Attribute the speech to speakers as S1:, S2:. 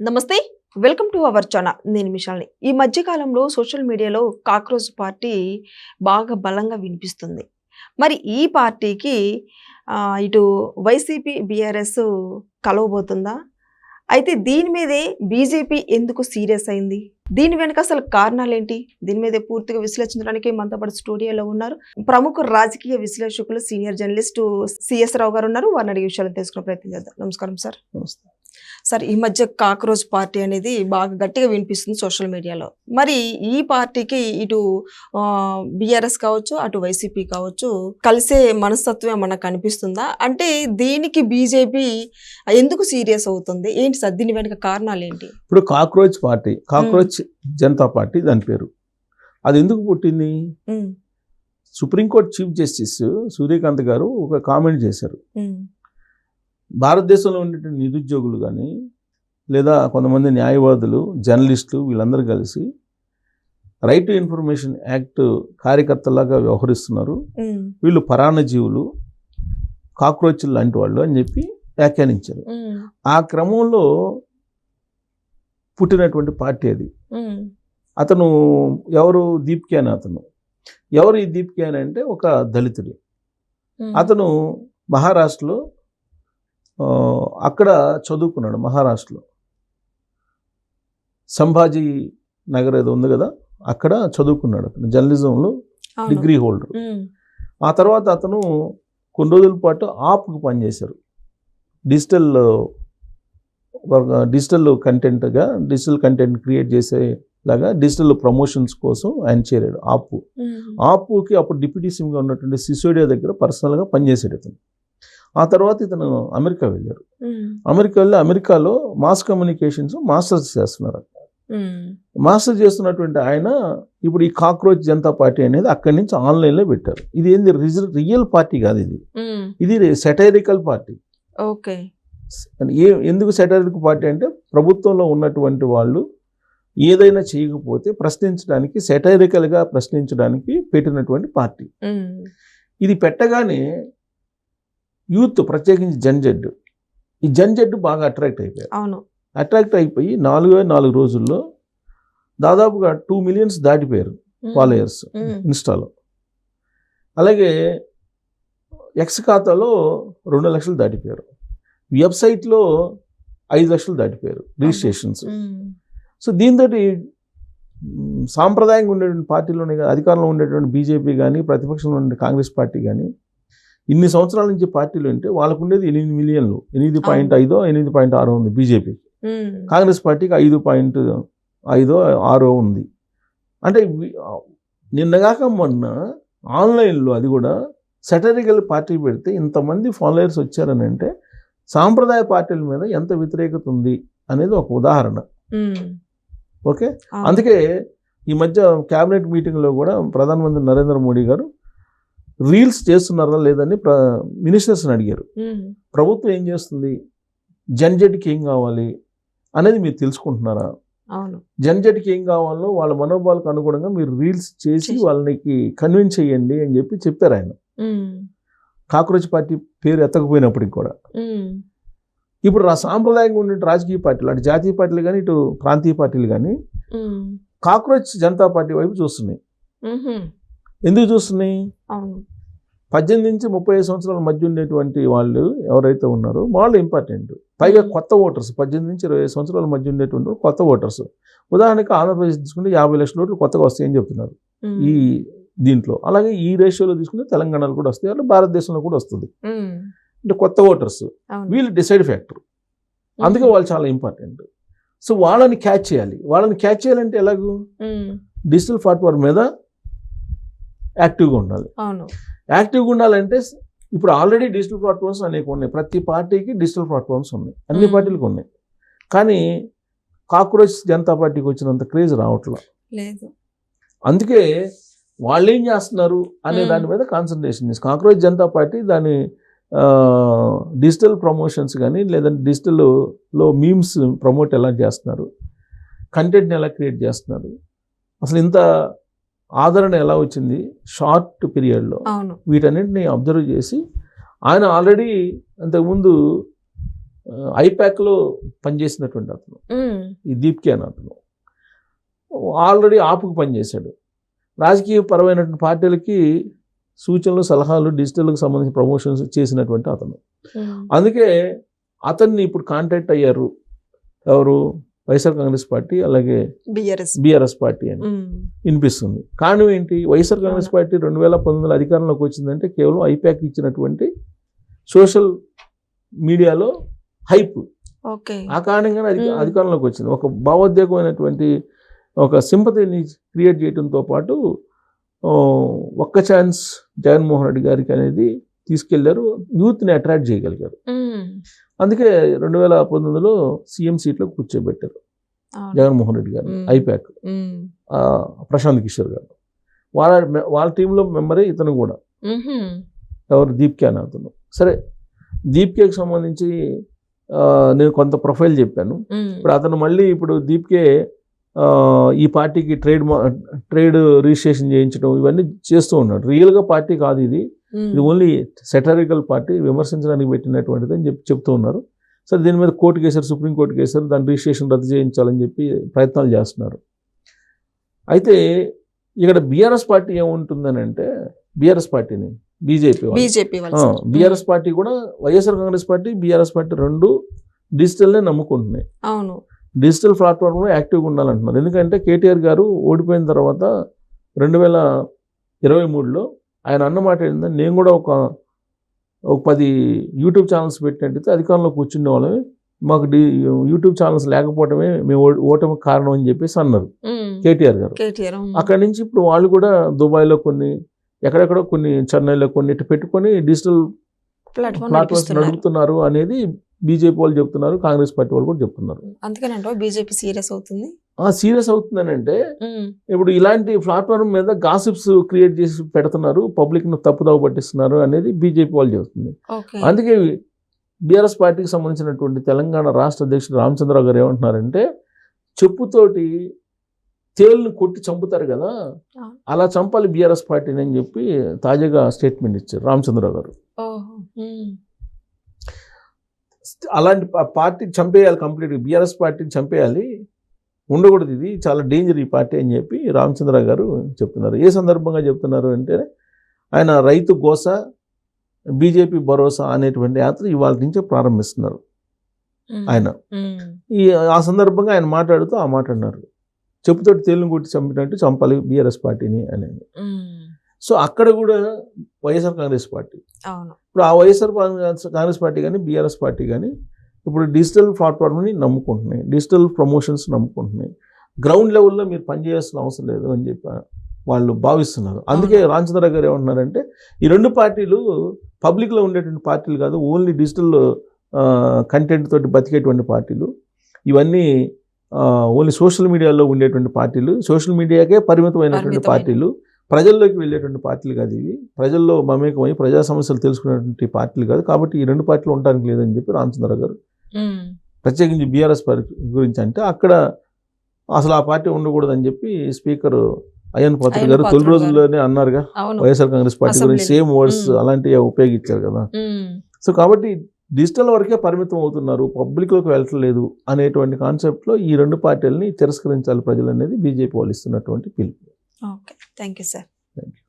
S1: నమస్తే, welcome to our channel. నేను మిషాల్ని. ఈ మధ్య కాలంలో సోషల్ మీడియాలో కాక్రోచ్ పార్టీ బాగా బలంగా వినిపిస్తుంది. మరి ఈ పార్టీకి ఇటు వైసీపీ, బీఆర్ఎస్ కలవబోతుందా? అయితే దీని మీదే బీజేపీ ఎందుకు సీరియస్ అయింది? దీని వెనుక అసలు కారణాలేంటి? దీని మీద పూర్తిగా విశ్లేషించడానికి మనతో పాటు స్టూడియోలో ఉన్నారు ప్రముఖ రాజకీయ విశ్లేషకులు, సీనియర్ జర్నలిస్టు సిఎస్ రావు గారు ఉన్నారు. వారిని అడిగే విషయాలను తెలుసుకునే ప్రయత్నం చేద్దాం. నమస్కారం సార్.
S2: నమస్తే
S1: సార్, ఈ మధ్య కాక్రోచ్ పార్టీ అనేది బాగా గట్టిగా వినిపిస్తుంది సోషల్ మీడియాలో. మరి ఈ పార్టీకి ఇటు బీఆర్ఎస్ కావచ్చు, అటు వైసీపీ కావచ్చు, కలిసే మనస్తత్వం మనకు కనిపిస్తుందా? అంటే దీనికి బీజేపీ ఎందుకు సీరియస్ అవుతుంది? ఏంటి సార్ దీని వెనుక కారణాలు ఏంటి?
S2: ఇప్పుడు కాక్రోచ్ జనతా పార్టీ దాని పేరు. అది ఎందుకు పుట్టింది? సుప్రీంకోర్టు చీఫ్ జస్టిస్ సూర్యకాంత్ గారు ఒక కామెంట్ చేశారు. భారతదేశంలో ఉండే నిరుద్యోగులు కానీ లేదా కొంతమంది న్యాయవాదులు, జర్నలిస్టులు వీళ్ళందరూ కలిసి రైట్ టు ఇన్ఫర్మేషన్ యాక్ట్ కార్యకర్తలాగా వ్యవహరిస్తున్నారు, వీళ్ళు పరాన్నజీవులు, కాక్రోచ్లు లాంటి వాళ్ళు అని చెప్పి వ్యాఖ్యానించారు. ఆ క్రమంలో పుట్టినటువంటి పార్టీ అది. అతను ఎవరు? దీప్క్యాన్. ఎవరు ఈ దీప్క్యాన్ అంటే ఒక దళితుడు. అతను మహారాష్ట్రలో అక్కడ చదువుకున్నాడు. మహారాష్ట్రలో సంభాజీ నగర్ ఏదో ఉంది కదా, అక్కడ చదువుకున్నాడు. అతను జర్నలిజంలో డిగ్రీ హోల్డర్. ఆ తర్వాత అతను కొన్ని రోజుల పాటు ఆప్కు పనిచేశారు. డిజిటల్ కంటెంట్ క్రియేట్ చేసేలాగా డిజిటల్ ప్రమోషన్స్ కోసం ఆయన చేరాడు. ఆప్కి అప్పుడు డిప్యూటీ సీఎంగా ఉన్నటువంటి సిసోడియా దగ్గర పర్సనల్గా పనిచేసాడు అతను. ఆ తర్వాత ఇతను అమెరికా వెళ్ళారు. అమెరికాలో మాస్ కమ్యూనికేషన్స్ మాస్టర్స్ చేస్తున్నారు. మాస్టర్స్ చేస్తున్నటువంటి ఆయన ఇప్పుడు ఈ కాక్రోచ్ జనతా పార్టీ అనేది అక్కడి నుంచి ఆన్లైన్లో పెట్టారు. ఇది ఏంది? రియల్ పార్టీ కాదు, ఇది సెటైరికల్ పార్టీ.
S1: ఓకే.
S2: ఎందుకు సెటైరికల్ పార్టీ అంటే ప్రభుత్వంలో ఉన్నటువంటి వాళ్ళు ఏదైనా చేయకపోతే ప్రశ్నించడానికి, సెటైరికల్గా ప్రశ్నించడానికి పెట్టినటువంటి పార్టీ. ఇది పెట్టగానే యూత్, ప్రత్యేకించి జన్జెడ్ బాగా అట్రాక్ట్ అయిపోయారు. అట్రాక్ట్ అయిపోయి 4 రోజుల్లో దాదాపుగా 2 million దాటిపోయారు ఫాలోయర్స్ ఇన్స్టాలో. అలాగే ఎక్స్ ఖాతాలో 2 లక్షలు దాటిపోయారు. వెబ్సైట్లో 5 లక్షలు దాటిపోయారు రిజిస్ట్రేషన్స్. సో దీంతో సాంప్రదాయంగా ఉండేటువంటి పార్టీలోనే, అధికారంలో ఉండేటువంటి బీజేపీ కానీ, ప్రతిపక్షంలో ఉండే కాంగ్రెస్ పార్టీ కానీ, ఇన్ని సంవత్సరాల నుంచి పార్టీలు ఉంటే వాళ్ళకు ఉండేది 8 million, 8.5, 8.6 ఉంది బీజేపీకి. కాంగ్రెస్ పార్టీకి 5.5, 6 ఉంది. అంటే నిన్నగాక మొన్న ఆన్లైన్లో అది కూడా సెటరికల్ పార్టీ పెడితే ఇంతమంది ఫాలోయర్స్ వచ్చారని అంటే సాంప్రదాయ పార్టీల మీద ఎంత వ్యతిరేకత ఉంది అనేది ఒక ఉదాహరణ. ఓకే. అందుకే ఈ మధ్య క్యాబినెట్ మీటింగ్లో కూడా ప్రధానమంత్రి నరేంద్ర మోడీ గారు రీల్స్ చేస్తున్నారా లేదని మినిస్టర్స్ని అడిగారు. ప్రభుత్వం ఏం చేస్తుంది, జన్జెడ్కి ఏం కావాలి అనేది మీరు తెలుసుకుంటున్నారా? జన్జెడ్కి ఏం కావాలో వాళ్ళ మనోభావాలకు అనుగుణంగా మీరు రీల్స్ చేసి వాళ్ళకి కన్విన్స్ చేయండి అని చెప్పారు ఆయన. కాక్రోచ్ పార్టీ పేరు ఎత్తకపోయినప్పటికి కూడా ఇప్పుడు సాంప్రదాయంగా ఉండే రాజకీయ పార్టీలు, అటు జాతీయ పార్టీలు కానీ, ఇటు ప్రాంతీయ పార్టీలు కానీ కాక్రోచ్ జనతా పార్టీ వైపు చూస్తున్నాయి. ఎందుకు చూస్తున్నాయి? 18 నుంచి 35 సంవత్సరాల మధ్య ఉండేటువంటి వాళ్ళు ఎవరైతే ఉన్నారో వాళ్ళు ఇంపార్టెంట్. పైగా కొత్త ఓటర్స్, 18 నుంచి 20 సంవత్సరాల మధ్య ఉండేటువంటి కొత్త ఓటర్స్. ఉదాహరణకి ఆంధ్రప్రదేశ్ తీసుకుంటే 50 లక్షల ఓట్లు కొత్తగా వస్తాయని చెప్తున్నారు ఈ దీంట్లో. అలాగే ఈ రేషియోలో తీసుకుంటే తెలంగాణలో కూడా వస్తాయి, అలా భారతదేశంలో కూడా వస్తుంది. అంటే కొత్త ఓటర్స్ వీళ్ళు డిసైడ్ ఫ్యాక్టర్. అందుకే వాళ్ళు చాలా ఇంపార్టెంట్. సో వాళ్ళని క్యాచ్ చేయాలంటే ఎలాగూ డిజిటల్ ప్లాట్ఫామ్ మీద యాక్టివ్గా ఉండాలి. యాక్టివ్గా ఉండాలంటే ఇప్పుడు ఆల్రెడీ డిజిటల్ ప్లాట్ఫామ్స్ అనేక ఉన్నాయి. ప్రతి పార్టీకి డిజిటల్ ప్లాట్ఫామ్స్ ఉన్నాయి, అన్ని పార్టీలకు ఉన్నాయి. కానీ కాక్రోచ్ జనతా పార్టీకి వచ్చినంత క్రేజ్ రావట్లేదు. అందుకే వాళ్ళు ఏం చేస్తున్నారు అనే దాని మీద కాన్సన్ట్రేషన్ చేసి కాక్రోచ్ జనతా పార్టీ దాని డిజిటల్ ప్రమోషన్స్ కానీ లేదంటే డిజిటల్లో మీమ్స్ ప్రమోట్ ఎలా చేస్తున్నారు, కంటెంట్ని ఎలా క్రియేట్ చేస్తున్నారు, అసలు ఇంత ఆదరణ ఎలా వచ్చింది షార్ట్ పీరియడ్లో, వీటన్నింటినీ అబ్జర్వ్ చేసి ఆయన ఆల్రెడీ అంతకుముందు ఐపాక్లో పనిచేసినటువంటి అతను, ఈ దీప్కి అనే అతను ఆల్రెడీ ఆపుకు పనిచేశాడు. రాజకీయ పరమైనటువంటి పార్టీలకి సూచనలు, సలహాలు, డిజిటల్కి సంబంధించిన ప్రమోషన్స్ చేసినటువంటి అతను. అందుకే అతన్ని ఇప్పుడు కాంటాక్ట్ అయ్యారు ఎవరు, వైఎస్ఆర్ కాంగ్రెస్ పార్టీ, అలాగే బీఆర్ఎస్ పార్టీ అని వినిపిస్తుంది. కారణం ఏంటి, వైఎస్ఆర్ కాంగ్రెస్ పార్టీ 2019 అధికారంలోకి వచ్చిందంటే కేవలం ఐపాక్ ఇచ్చినటువంటి సోషల్ మీడియాలో హైప్, ఆ కారణంగానే అధికారంలోకి వచ్చింది. ఒక భావోద్వేగమైనటువంటి ఒక సింపతిని క్రియేట్ చేయడంతో పాటు ఒక్క ఛాన్స్ జగన్మోహన్ రెడ్డి గారికి అనేది తీసుకెళ్లారు, యూత్ని అట్రాక్ట్ చేయగలిగారు. అందుకే 2019లో సీఎం సీట్లో కూర్చోబెట్టారు జగన్మోహన్ రెడ్డి గారు, ఐపాక్ ప్రశాంత్ కిషోర్ గారు. వాళ్ళ టీంలో మెంబరే ఇతను కూడా, ఎవరు, దీప్కే అనే అతను. సరే, దీప్కేకి సంబంధించి నేను కొంత ప్రొఫైల్ చెప్పాను. ఇప్పుడు అతను మళ్ళీ ఇప్పుడు దీప్కే ఈ పార్టీకి ట్రేడ్ రిజిస్ట్రేషన్ చేయించడం ఇవన్నీ చేస్తూ ఉన్నాడు. రియల్గా పార్టీ కాదు ఇది ఓన్లీ సెటరికల్ పార్టీ, విమర్శించడానికి పెట్టినటువంటిది అని చెప్తూ ఉన్నారు. సరే, దీని మీద కోర్టు కేసారు, సుప్రీంకోర్టు కేసారు, దాని రిజిస్ట్రేషన్ రద్దు చేయించాలని చెప్పి ప్రయత్నాలు చేస్తున్నారు. అయితే ఇక్కడ బీఆర్ఎస్ పార్టీ ఏముంటుందని అంటే, బీఆర్ఎస్ పార్టీని బీజేపీ బీఆర్ఎస్ పార్టీ కూడా YSR Congress party, BRS party రెండు డిజిటల్నే నమ్ముకుంటున్నాయి. అవును, డిజిటల్ ప్లాట్ఫామ్లో యాక్టివ్గా ఉండాలంటున్నారు. ఎందుకంటే కేటీఆర్ గారు ఓడిపోయిన తర్వాత 2023లో ఆయన అన్నమాట ఏంటంటే, నేను కూడా ఒక 10 యూట్యూబ్ ఛానల్స్ పెట్టినట్టయితే అధికారంలో కూర్చునే వాళ్ళమే, మాకు యూట్యూబ్ ఛానల్స్ లేకపోవడమే మేము ఓటమి కారణం అని చెప్పేసి అన్నారు కేటీఆర్ గారు. అక్కడి నుంచి ఇప్పుడు వాళ్ళు కూడా దుబాయ్లో కొన్ని, ఎక్కడెక్కడో కొన్ని, చెన్నైలో కొన్ని ఇటు పెట్టుకొని డిజిటల్ ప్లాట్ఫామ్స్ నడుపుతున్నారు అనేది బీజేపీ వాళ్ళు చెప్తున్నారు, కాంగ్రెస్ పార్టీ వాళ్ళు కూడా చెప్తున్నారు.
S1: అందుకనంటే బీజేపీ సీరియస్ అవుతుంది.
S2: సీరియస్ అవుతుందని అంటే, ఇప్పుడు ఇలాంటి ప్లాట్ఫామ్ మీద గాసిప్స్ క్రియేట్ చేసి పెడుతున్నారు, పబ్లిక్ ను తప్పుదోవ పట్టిస్తున్నారు అనేది బీజేపీ వాళ్ళు చెప్తుంది. అందుకే బీఆర్ఎస్ పార్టీకి సంబంధించినటువంటి తెలంగాణ రాష్ట్ర అధ్యక్షుడు రామచంద్రరావు గారు ఏమంటున్నారంటే, చెప్పుతోటి తేలును కొట్టి చంపుతారు కదా, అలా చంపాలి బీఆర్ఎస్ పార్టీని అని చెప్పి తాజాగా స్టేట్మెంట్ ఇచ్చారు రామచంద్రరావు గారు. అలాంటి పార్టీని చంపేయాలి, కంప్లీట్గా బీఆర్ఎస్ పార్టీని చంపేయాలి, ఉండకూడదు, ఇది చాలా డేంజర్ ఈ పార్టీ అని చెప్పి రామచంద్రరావు గారు చెప్తున్నారు. ఏ సందర్భంగా చెప్తున్నారు అంటే, ఆయన రైతు గోస బీజేపీ భరోసా అనేటువంటి యాత్ర ఇవాళ నుంచే ప్రారంభిస్తున్నారు ఆయన. ఆ సందర్భంగా ఆయన మాట్లాడుతూ ఆ మాట అన్నారు, చెప్పుతోటి తేలును కొట్టి చంపినట్టు చంపాలి బీఆర్ఎస్ పార్టీని అనేది. సో అక్కడ కూడా వైఎస్ఆర్ కాంగ్రెస్ పార్టీ, ఇప్పుడు ఆ వైఎస్ఆర్ కాంగ్రెస్ పార్టీ కానీ బీఆర్ఎస్ పార్టీ కానీ ఇప్పుడు డిజిటల్ ప్లాట్ఫామ్ని నమ్ముకుంటున్నాయి, డిజిటల్ ప్రమోషన్స్ నమ్ముకుంటున్నాయి. గ్రౌండ్ లెవెల్లో మీరు పనిచేయాల్సిన అవసరం లేదు అని చెప్పి వాళ్ళు భావిస్తున్నారు. అందుకే రామచంద్రరావు గారు ఏమంటున్నారంటే, ఈ రెండు పార్టీలు పబ్లిక్లో ఉండేటువంటి పార్టీలు కాదు, ఓన్లీ డిజిటల్ కంటెంట్ తోటి బతికేటువంటి పార్టీలు. ఇవన్నీ ఓన్లీ సోషల్ మీడియాలో ఉండేటువంటి పార్టీలు, సోషల్ మీడియాకే పరిమితమైనటువంటి పార్టీలు, ప్రజల్లోకి వెళ్ళేటువంటి పార్టీలు కాదు ఇవి, ప్రజల్లో మమేకమై ప్రజా సమస్యలు తెలుసుకునేటువంటి పార్టీలు కాదు. కాబట్టి ఈ రెండు పార్టీలు ఉండడానికి లేదని చెప్పి రామచంద్రరావు గారు ప్రత్యేకించి బీఆర్ఎస్ పార్టీ గురించి అంటే, అక్కడ అసలు ఆ పార్టీ ఉండకూడదని చెప్పి స్పీకర్ అయ్యన్ పాత్ర గారు తొలి రోజుల్లోనే అన్నారుగా, వైఎస్ఆర్ కాంగ్రెస్ పార్టీ గురించి సేమ్ వర్డ్స్ అలాంటివి ఉపయోగించారు కదా. సో కాబట్టి డిజిటల్ వరకే పరిమితం అవుతున్నారు, పబ్లిక్లోకి వెళ్ళట్లేదు అనేటువంటి కాన్సెప్ట్లో ఈ రెండు పార్టీలని తిరస్కరించాలి ప్రజలు అనేది బీజేపీ వాళ్ళు ఇస్తున్నటువంటి పిలుపు.
S1: Okay, thank you sir.
S2: Thank you.